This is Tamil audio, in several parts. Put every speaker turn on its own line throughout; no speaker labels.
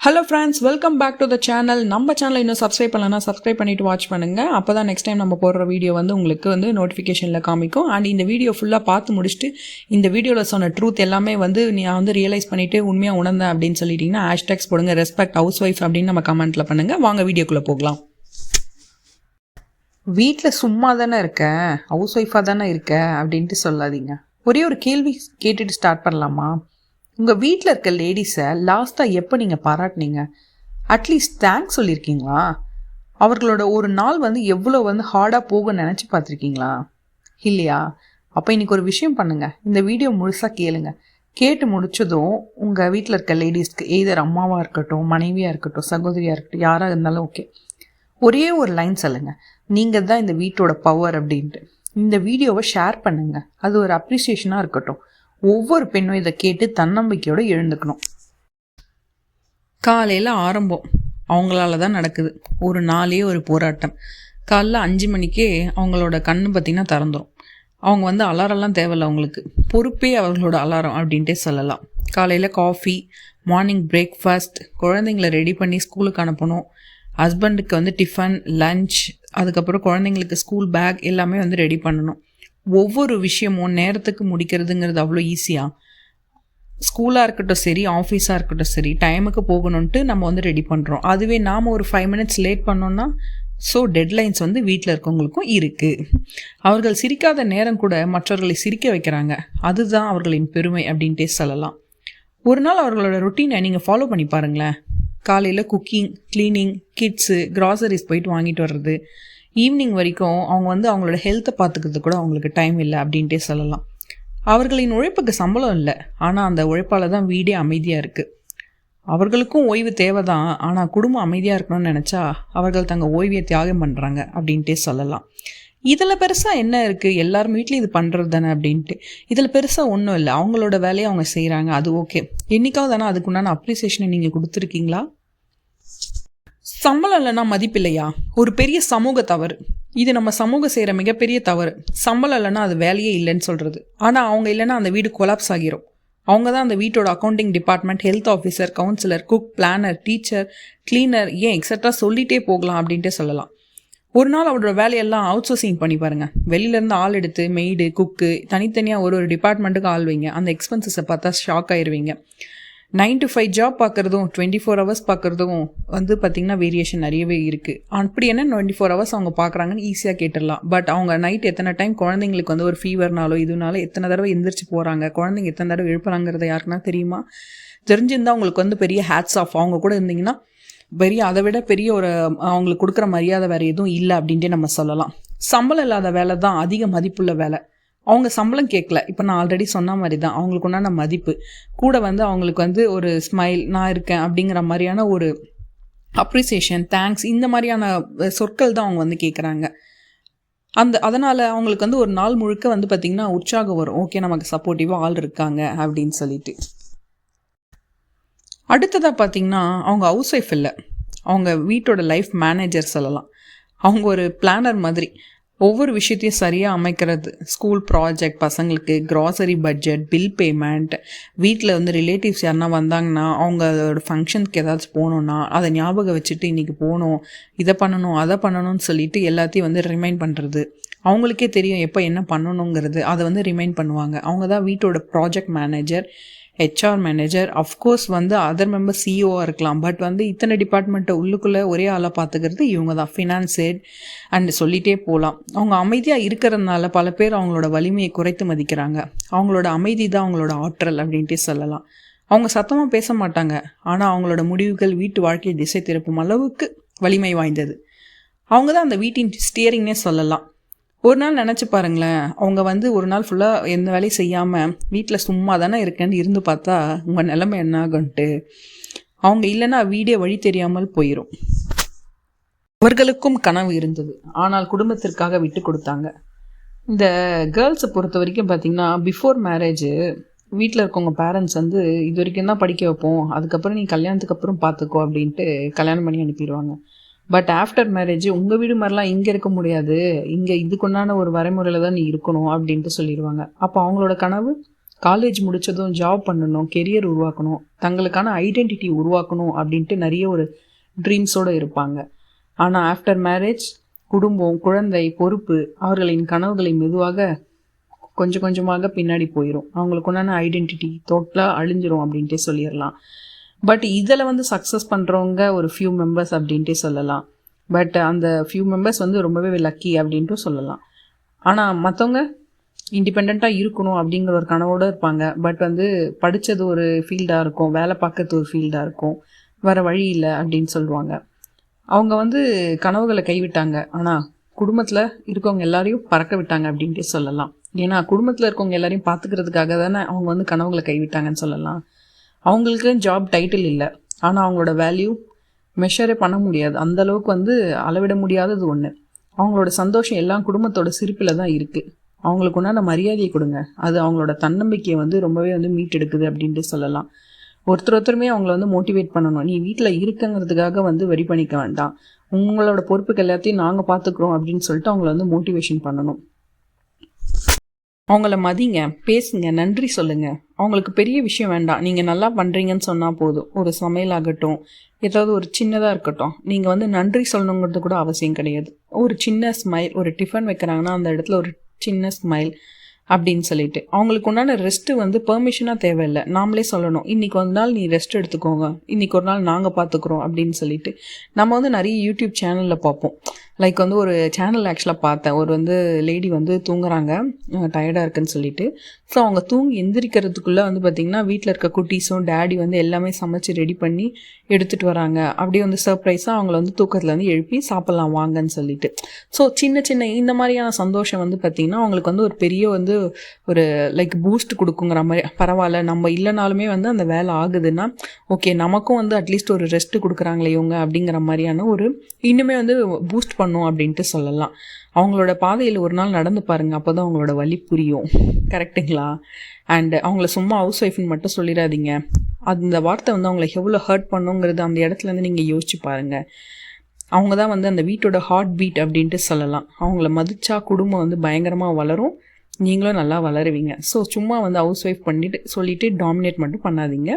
Hello friends, welcome back to the channel. நம்ம சேனலை இன்னும் சப்ஸ்கிரைப் பண்ணலன்னா சப்ஸ்கிரைப் பண்ணிவிட்டு வாட்ச் பண்ணுங்கள். அப்போ தான் நெக்ஸ்ட் டைம் நம்ம போடுற வீடியோ உங்களுக்கு நோட்டிஃபிகேஷனில் காமிக்கும். அண்ட் இந்த வீடியோ ஃபுல்லாக பார்த்து முடிச்சுட்டு இந்த வீடியோவில் சொன்ன ட்ரூத் எல்லாமே நான் ரியலைஸ் பண்ணிவிட்டு உண்மையாக உணர்ந்தேன் அப்படின்னு சொல்லிட்டிங்கன்னா ஹேஷ்டேக்ஸ் போடுங்க, ரெஸ்பெக்ட் ஹவுஸ் ஒய்ஃப் அப்படின்னு நம்ம கமெண்ட்டில் பண்ணுங்கள். வாங்க வீடியோக்குள்ளே போகலாம். வீட்டில் சும்மா தானே இருக்க, ஹவுஸ் ஒய்ஃபாக தானே இருக்க அப்படின்ட்டு சொல்லாதீங்க. ஒரே ஒரு கேள்வி கேட்டுட்டு ஸ்டார்ட் பண்ணலாமா? உங்கள் வீட்டில் இருக்க லேடிஸை லாஸ்ட்டாக எப்போ நீங்கள் பாராட்டினீங்க? அட்லீஸ்ட் தேங்க்ஸ் சொல்லியிருக்கீங்களா? அவர்களோட ஒரு நாள் எவ்வளோ ஹார்டாக போக நினச்சி பார்த்துருக்கீங்களா? இல்லையா? அப்போ இன்றைக்கி ஒரு விஷயம் பண்ணுங்கள். இந்த வீடியோ முழுசாக கேளுங்க. கேட்டு முடிச்சதும் உங்கள் வீட்டில் இருக்க லேடிஸ்க்கு எய்தர் அம்மாவாக இருக்கட்டும், மனைவியாக இருக்கட்டும், சகோதரியாக இருக்கட்டும், யாராக இருந்தாலும் ஓகே, ஒரே ஒரு லைன் சொல்லுங்கள், நீங்கள் தான் இந்த வீட்டோட பவர் அப்படின்ட்டு. இந்த வீடியோவை ஷேர் பண்ணுங்கள். அது ஒரு அப்ரிசியேஷனாக இருக்கட்டும். ஒவ்வொரு பெண்ணும் இதை கேட்டு தன்னம்பிக்கையோடு எழுந்துக்கணும். காலையில் ஆரம்பம் அவங்களால தான் நடக்குது. ஒரு நாளே ஒரு போராட்டம். காலைல 5 மணிக்கே அவங்களோட கண்ணு பார்த்திங்கன்னா திறந்துடும். அவங்க அலாரம்லாம் தேவையில்லை, அவங்களுக்கு பொறுப்பே அவர்களோட அலாரம் அப்படின்ட்டே சொல்லலாம். காலையில் காஃபி, மார்னிங் பிரேக்ஃபாஸ்ட், குழந்தைங்கள ரெடி பண்ணி ஸ்கூலுக்கு அனுப்பணும், ஹஸ்பண்டுக்கு டிஃபன், லன்ச், அதுக்கப்புறம் குழந்தைங்களுக்கு ஸ்கூல் பேக் எல்லாமே ரெடி பண்ணணும். ஒவ்வொரு விஷயமும் நேரத்துக்கு முடிக்கிறதுங்கிறது அவ்வளோ ஈஸியாக? ஸ்கூலாக இருக்கட்டும் சரி, ஆஃபீஸாக இருக்கட்டும் சரி, டைமுக்கு போகணுன்ட்டு நம்ம ரெடி பண்ணுறோம். அதுவே நாம் ஒரு 5 மினிட்ஸ் லேட் பண்ணோன்னா டெட்லைன்ஸ் வீட்டில் இருக்கவங்களுக்கும் இருக்குது. அவர்கள் சிரிக்காத நேரம் கூட மற்றவர்களை சிரிக்க வைக்கிறாங்க. அதுதான் அவர்களின் பெருமை அப்படின்ட்டே சொல்லலாம். ஒரு நாள் அவர்களோட ரொட்டீனை நீங்கள் ஃபாலோ பண்ணி பாருங்களேன். காலையில் குக்கிங், க்ளீனிங், கிட்ஸு, க்ராசரிஸ் போயிட்டு வாங்கிட்டு வர்றது, ஈவினிங் வரைக்கும் அவங்க அவங்களோட ஹெல்த்தை பார்த்துக்கிறது கூட அவங்களுக்கு டைம் இல்லை அப்படின்ட்டே சொல்லலாம். அவர்களின் உழைப்புக்கு சம்பளம் இல்லை, ஆனால் அந்த உழைப்பால் தான் வீடே அமைதியாக இருக்குது. அவர்களுக்கும் ஓய்வு தேவை தான், ஆனால் குடும்பம் அமைதியாக இருக்கணும்னு நினச்சா அவர்கள் தங்கள் ஓய்வியை தியாகம் பண்ணுறாங்க அப்படின்ட்டே சொல்லலாம். இதில் பெருசாக என்ன இருக்குது, எல்லாரும் வீட்லேயும் இது பண்ணுறது தானே அப்படின்ட்டு. இதில் பெருசாக ஒன்றும் இல்லை, அவங்களோட வேலையை அவங்க செய்கிறாங்க, அது ஓகே. என்றைக்காவது தானே அதுக்குண்டான அப்ரிசியேஷனை நீங்கள் கொடுத்துருக்கீங்களா? சம்பளம் இல்லைன்னா மதிப்பு இல்லையா? ஒரு பெரிய சமூக தவறு இது. நம்ம சமூகம் செய்கிற மிகப்பெரிய தவறு. சம்பளம் இல்லைன்னா அது வேலையே இல்லைன்னு சொல்கிறது. ஆனால் அவங்க இல்லைன்னா அந்த வீடு கொலாப்ஸ் ஆகிரும். அவங்க தான் அந்த வீட்டோட accounting department, health officer, councillor, cook, planar, teacher, cleaner, ஏன் எக்ஸட்ரா சொல்லிகிட்டே போகலாம் அப்படின்ட்டு சொல்லலாம். ஒரு நாள் அவரோட வேலையெல்லாம் அவுட் சோர்சிங் பண்ணி பாருங்கள். வெளியிலேருந்து ஆள் எடுத்து மெய்டு, குக்கு, தனித்தனியாக ஒரு டிபார்ட்மெண்ட்டுக்கு ஆள் வைங்க. அந்த எக்ஸ்பென்சஸை பார்த்தா ஷாக் ஆயிடுவீங்க. 9 to 5 ஜாப் பார்க்குறதும் 24 ஹவர்ஸ் பார்க்குறதும் பார்த்திங்கன்னா வேரியேஷன் நிறையவே இருக்குது. அப்படி என்ன 24 ஹவர்ஸ் அவங்க பார்க்குறாங்கன்னு ஈஸியாக கேட்டுடலாம். பட் அவங்க நைட் எத்தனை டைம் குழந்தைங்களுக்கு ஒரு ஃபீவர்னாலோ இதுனால எத்தனை தடவை எந்திரிச்சு போகிறாங்க, குழந்தைங்க எத்தனை தடவை எழுப்புறாங்கிறத யாருக்குன்னா தெரியுமா? தெரிஞ்சிருந்தால் அவங்களுக்கு பெரிய ஹேட்ஸ் ஆஃப். அவங்க கூட இருந்தீங்கன்னா அதை விட பெரிய ஒரு அவங்களுக்கு கொடுக்குற மரியாதை வேறு எதுவும் இல்லை அப்படின்ட்டு நம்ம சொல்லலாம். சம்பளம் இல்லாத வேலை தான் அதிக மதிப்புள்ள வேலை. அவங்க சம்பளம் கேட்கல. இப்போ நான் ஆல்ரெடி சொன்ன மாதிரி தான் அவங்களுக்கு உண்டான மதிப்பு கூட அவங்களுக்கு ஒரு ஸ்மைல், நான் இருக்கேன் அப்படிங்கிற மாதிரியான ஒரு அப்ரிசியேஷன், தேங்க்ஸ், இந்த மாதிரியான சொற்கள் தான் அவங்க கேட்குறாங்க. அதனால் அவங்களுக்கு ஒரு நாள் முழுக்க பார்த்திங்கன்னா உற்சாகம் வரும். ஓகே, நமக்கு சப்போர்ட்டிவாக ஆள் இருக்காங்க அப்படின்னு சொல்லிட்டு. அடுத்ததாக பார்த்திங்கன்னா அவங்க ஹவுஸ் ஒய்ஃப் இல்லை, அவங்க வீட்டோட லைஃப் மேனேஜர் சொல்லலாம். அவங்க ஒரு பிளானர் மாதிரி ஒவ்வொரு விஷயத்தையும் சரியாக அமைக்கிறது. ஸ்கூல் ப்ராஜெக்ட், பசங்களுக்கு க்ராசரி பட்ஜெட், பில் பேமெண்ட், வீட்டில் ரிலேட்டிவ்ஸ் யாருன்னா வந்தாங்கன்னா அவங்களோட ஃபங்க்ஷனுக்கு ஏதாச்சும் போகணுன்னா அதை ஞாபகம் வச்சுட்டு இன்றைக்கி போகணும், இதை பண்ணணும், அதை பண்ணணும்னு சொல்லிட்டு எல்லாத்தையும் ரிமைண்ட் பண்ணுறது. அவங்களுக்கே தெரியும் எப்போ என்ன பண்ணணுங்கிறது, அதை ரிமைண்ட் பண்ணுவாங்க. அவங்க தான் வீட்டோட project manager, HR manager. Of course other member சிஇஓவாக இருக்கலாம். பட் இத்தனை டிபார்ட்மெண்ட்டை உள்ளுக்குள்ளே ஒரே ஆளாக பார்த்துக்கிறது இவங்க தான். ஃபினான்ஸ் ஹெட் அண்ட் சொல்லிகிட்டே போகலாம். அவங்க அமைதியாக இருக்கிறதுனால பல பேர் அவங்களோட வலிமையை குறைத்து மதிக்கிறாங்க. அவங்களோட அமைதி தான் அவங்களோட ஆற்றல் அப்படின்ட்டே சொல்லலாம். அவங்க சத்தமாக பேச மாட்டாங்க, ஆனால் அவங்களோட முடிவுகள் வீட்டு வாழ்க்கையை திசை திருப்பும் அளவுக்கு வலிமை வாய்ந்தது. அவங்க தான் அந்த வீட்டின் ஸ்டியரிங்னே சொல்லலாம். ஒரு நாள் நினச்சி பாருங்களேன், அவங்க ஒரு நாள் ஃபுல்லாக எந்த வேலையும் செய்யாமல் வீட்டில் சும்மா தானே இருக்கேன்னு இருந்து பார்த்தா உங்கள் நிலைமை என்ன ஆகுன்ட்டு. அவங்க இல்லைன்னா வீடே வழி தெரியாமல் போயிடும். அவர்களுக்கும் கனவு இருந்தது, ஆனால் குடும்பத்திற்காக விட்டு கொடுத்தாங்க. இந்த கேர்ள்ஸை பொறுத்த வரைக்கும் பார்த்திங்கன்னா பிஃபோர் மேரேஜ் வீட்டில் இருக்கவங்க பேரண்ட்ஸ் இது வரைக்கும் தான் படிக்க வைப்போம், அதுக்கப்புறம் நீ கல்யாணத்துக்கு அப்புறம் பார்த்துக்கோ அப்படின்ட்டு கல்யாணம் பண்ணி அனுப்பிடுவாங்க. பட் ஆஃப்டர் மேரேஜ் உங்கள் வீடு மாதிரிலாம் இங்கே இருக்க முடியாது, இங்கே இதுக்குண்டான ஒரு வரைமுறையில் தான் நீ இருக்கணும் அப்படின்ட்டு சொல்லிடுவாங்க. அப்போ அவங்களோட கனவு காலேஜ் முடித்ததும் ஜாப் பண்ணணும், கெரியர் உருவாக்கணும், தங்களுக்கான ஐடென்டிட்டி உருவாக்கணும் அப்படின்ட்டு நிறைய ஒரு ட்ரீம்ஸோடு இருப்பாங்க. ஆனால் ஆஃப்டர் மேரேஜ் குடும்பம், குழந்தை, பொறுப்பு அவர்களின் கனவுகளை மெதுவாக கொஞ்சம் கொஞ்சமாக பின்னாடி போயிடும். அவங்களுக்கு உண்டான ஐடென்டிட்டி டோட்டலாக அழிஞ்சிரும் அப்படின்ட்டே சொல்லிடலாம். பட் இதில் வந்து சக்ஸஸ் பண்ணுறவங்க ஒரு ஃபியூ மெம்பர்ஸ் அப்படின்ட்டே சொல்லலாம். பட் அந்த ஃபியூ மெம்பர்ஸ் வந்து ரொம்பவே லக்கி அப்படின்ட்டு சொல்லலாம். ஆனால் மற்றவங்க இண்டிபெண்ட்டாக இருக்கணும் அப்படிங்கிற ஒரு கனவோடு இருப்பாங்க. பட் வந்து படித்தது ஒரு ஃபீல்டாக இருக்கும், வேலை பார்க்கறது ஒரு ஃபீல்டாக இருக்கும், வேறு வழி இல்லை அப்படின்னு சொல்லுவாங்க. அவங்க வந்து கனவுகளை கைவிட்டாங்க, ஆனால் குடும்பத்தில் இருக்கவங்க எல்லாரையும் பறக்க விட்டாங்க அப்படின்ட்டே சொல்லலாம். ஏன்னா குடும்பத்தில் இருக்கவங்க எல்லாரையும் பார்த்துக்கிறதுக்காக தானே அவங்க வந்து கனவுகளை கைவிட்டாங்கன்னு சொல்லலாம். அவங்களுக்கு ஜாப் டைட்டில் இல்லை, ஆனால் அவங்களோட வேல்யூ மெஷரே பண்ண முடியாது, அந்தளவுக்கு வந்து அளவிட முடியாதது ஒன்று. அவங்களோட சந்தோஷம் எல்லாம் குடும்பத்தோட சிரிப்பில் தான் இருக்குது. அவங்களுக்கு உண்டான மரியாதையை கொடுங்க, அது அவங்களோட தன்னம்பிக்கையை வந்து ரொம்பவே வந்து மீட்டெடுக்குது அப்படின்ட்டு சொல்லலாம். ஒருத்தருமே அவங்கள வந்து மோட்டிவேட் பண்ணணும். நீ வீட்டில் இருக்குங்கிறதுக்காக வந்து வெரி பண்ணிக்க வேண்டாம், உங்களோட பொறுப்புக்கு எல்லாத்தையும் நாங்கள் பார்த்துக்குறோம் அப்படின்னு சொல்லிட்டு அவங்கள வந்து மோட்டிவேஷன் பண்ணணும். அவங்கள மதிங்க, பேசுங்க, நன்றி சொல்லுங்கள். அவங்களுக்கு பெரிய விஷயம் வேண்டாம், நீங்கள் நல்லா பண்ணுறீங்கன்னு சொன்னால் போதும். ஒரு சமையல் ஆகட்டும், ஏதாவது ஒரு சின்னதாக இருக்கட்டும், நீங்கள் வந்து நன்றி சொல்லணுங்கிறது கூட அவசியம் கிடையாது. ஒரு சின்ன ஸ்மைல், ஒரு டிஃபன் வைக்கிறாங்கன்னா அந்த இடத்துல ஒரு சின்ன ஸ்மைல் அப்படின்னு சொல்லிட்டு அவங்களுக்கு உண்டான ரெஸ்ட்டு வந்து பெர்மிஷனாக தேவையில்லை, நாமளே சொல்லணும். இன்றைக்கி ஒரு நாள் நீ ரெஸ்ட் எடுத்துக்கோங்க, இன்றைக்கி ஒரு நாள் நாங்கள் பார்த்துக்குறோம் அப்படின்னு சொல்லிட்டு. நம்ம வந்து நிறைய யூடியூப் சேனலில் பார்ப்போம். லைக் வந்து ஒரு சேனல் ஆக்சுவலாக பார்த்தேன், ஒரு வந்து லேடி வந்து தூங்குறாங்க, டயர்டாக இருக்குன்னு சொல்லிட்டு. ஸோ அவங்க தூங்கி எந்திரிக்கிறதுக்குள்ளே வந்து பார்த்திங்கன்னா வீட்டில் இருக்க குட்டீஸும் டேடி வந்து எல்லாமே சமைச்சு ரெடி பண்ணி எடுத்துகிட்டு வராங்க. அப்படியே வந்து சர்ப்ரைஸாக அவங்கள வந்து தூக்கத்தில் வந்து எழுப்பி சாப்பிட்லாம் வாங்கன்னு சொல்லிட்டு. ஸோ சின்ன சின்ன இந்த மாதிரியான சந்தோஷம் வந்து பார்த்திங்கன்னா அவங்களுக்கு வந்து ஒரு பெரிய வந்து ஒரு லைக் பூஸ்ட் கொடுக்குங்கிற மாதிரி. பரவாயில்ல, நம்ம இல்லைனாலுமே வந்து அந்த வேலை ஆகுதுன்னா ஓகே, நமக்கும் வந்து அட்லீஸ்ட் ஒரு ரெஸ்ட்டு கொடுக்குறாங்களே இவங்க அப்படிங்கிற மாதிரியான ஒரு இன்னுமே வந்து பூஸ்ட் பண்ணும் அப்படின்ட்டு சொல்லலாம். அவங்களோட பாதையில் ஒரு நாள் நடந்து பாருங்கள், அப்போ தான் அவங்களோட வலி புரியும். கரெக்டுங்களா? அண்டு அவங்கள சும்மா ஹவுஸ் ஒய்ஃப்னு மட்டும் சொல்லிடாதீங்க. அந்த வார்த்தை வந்து அவங்கள எவ்வளோ ஹர்ட் பண்ணுங்கிறது அந்த இடத்துலேருந்து நீங்கள் யோசிச்சு பாருங்கள். அவங்க தான் வந்து அந்த வீட்டோட ஹார்ட் பீட் அப்படின்ட்டு சொல்லலாம். அவங்கள மதிச்சா குடும்பம் வந்து பயங்கரமாக வளரும், நீங்களும் நல்லா வளருவீங்க. ஸோ சும்மா வந்து ஹவுஸ் ஒய்ஃப் சொல்லிவிட்டு டாமினேட் மட்டும் பண்ணாதீங்க.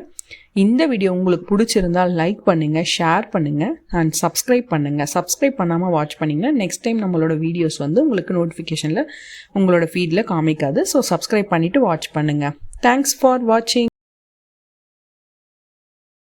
இந்த வீடியோ உங்களுக்கு பிடிச்சிருந்தால் லைக் பண்ணுங்கள், ஷேர் பண்ணுங்கள் அண்ட் சப்ஸ்கிரைப் பண்ணுங்கள். சப்ஸ்கிரைப் பண்ணாமல் வாட்ச் பண்ணிங்கன்னா நெக்ஸ்ட் டைம் நம்மளோட வீடியோஸ் வந்து உங்களுக்கு நோட்டிஃபிகேஷனில் உங்களோட ஃபீடில் காமிக்காது. ஸோ சப்ஸ்கிரைப் பண்ணிவிட்டு வாட்ச் பண்ணுங்கள். தேங்க்ஸ் ஃபார் வாட்சிங்.